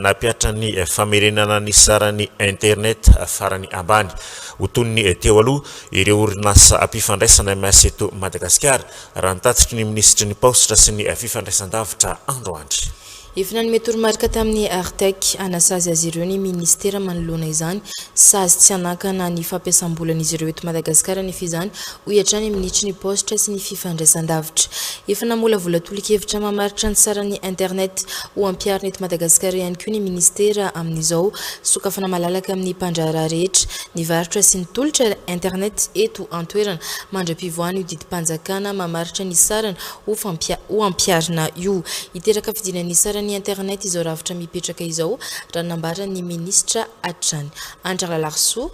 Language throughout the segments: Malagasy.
Napiatra ny famerenana ny sarany internet farany ambany hoton'ny teo aloha ireo orinasa ampifandraisana miasa eto Madagasikara raha nitatitry ny ministry ny paostra sy ny fifandraisan-davitra androandry. Efa nametoromarika tamin'ny Artec anasazy azy ireo ny ministera manoloana izany sazy tsy anakana ny fampiasam-bolan'izy ireo eto Madagasikara nefa izany ho hiatrany ministry ny paostra sy ny fifandraisan-davitra. Efa namolavola tolokevitra mamaritra ny sarany internet ho ampiarina eto Madagasikara ihany koa ny ministera amin'izao sokafana malalaka amin'ny mpandraharaha rehetra ny varotra sy ny tolotra internet eto an-toerana mandra-pivoany io didim-panjakana mamaritra ny sarany ho ampiarina io iteraka fidina ny sarany ny internet izao ravitra mipetraka izao raha nambara ny ministra atrany Andra Larso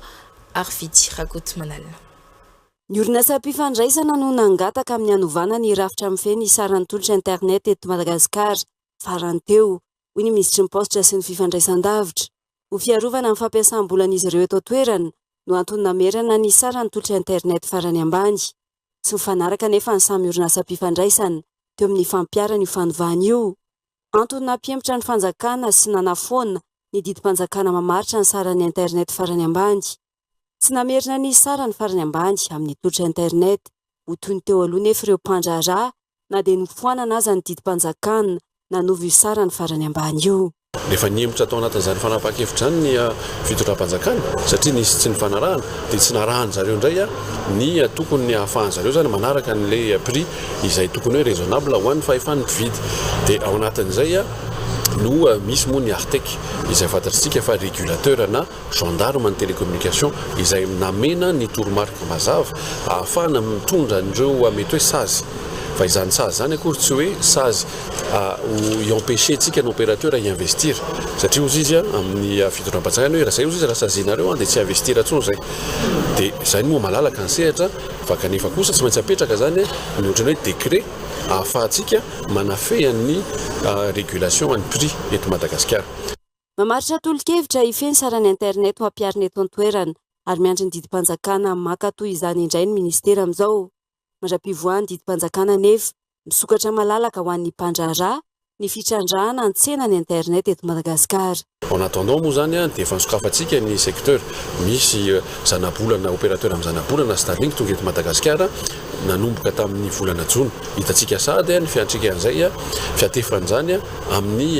Arfity Rakoto Manalina. Ny orinasa mpifandraisana no nangataka amin'ny anovana ny rafitra mifehy ny saran'ny tolotra internet eto Madagasikara farany teo hoy ny ministry ny paostra sy ny fifandraisan-davitra ho fiarovana amin'ny fampiasam-bolan'izy ireo eto an-toerana no antony namerana ny saran'ny tolotra internet farany ambany tsy mifanaraka nefa ny samy orinasa mpifandraisana teo amin'ny fampiarana io fanovana io. Antony nampiempotra ny fanjakana sy nanafoana ny didim-panjakana mamaritra ny saran'ny internet farany ambany. Tsy namerina ny sarany farany ambany amin'ny tolotra internet ho toy ny teo aloha nefa ireo mpandraharaha na dia nofoanana aza ny didim-panjakana nanovy io sarany farany ambany io. Rehefa niempotra tao anatin'izany fanapakevitra izany ny fitondram-panjakana satria nisy tsy nifanarahana dia tsy narahany zareo indray ny tokony ny ahafahany zareo zany manaraka n'ilay prix izay tokony hoe raisonnable ho an'ny fahefan'ny mpividy dia ao anatin'izay no misy moa ny Artec izay fantatritsika fa régulateur na gendarme ny télécommunication izay namena ny toromarika mazava ahafahana mitondra an'ireo mety hoe sazy fa izany sazy zany akory tsy hoe sazy i-empêcher tsika ny opérateur i-investir satria ozy izy amin'ny fitondram-panjakana hoe raha zay ozy izy raha sazinareo dia tsy investir atsony zay dia zay moa malalaka ny sehatra fa kanefa kosa tsy maintsy apetraka zany ny ohatrany hoe décret ahafahantsika manafehan'ny régulation an'ny prix eto Madagasikara. Mamaritra tolokevitra ifeny sarany internet ho ampiarina eto an-toerana ary miandry ny didim-panjakana maka toy izany indray ny ministera amin'izao. Mandra-pivoany didim-panjakana nefa misokatra malalaka ho an'ny mpandraharaha ny fitrandrahana ny tsenany internet eto Madagasikara. En attendant moa zany dia efa nisokafantsika ny secteur misy zanabolana opérateur amin'ny zanabolana Starlink tonga eto Madagasikara nanomboka tamin'ny volana Jona hitantsika sady ny fiantrika an'izay fiatefan'izany amin'ny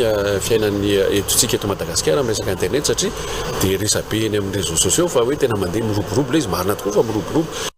fiainan'ny etontsika eto Madagasikara amin'ny resaka internet satria dia resabe eny amin'ny réseaux sociaux fa hoe tena mandeha miroborobo ilay izy marina tokoa fa miroborobo.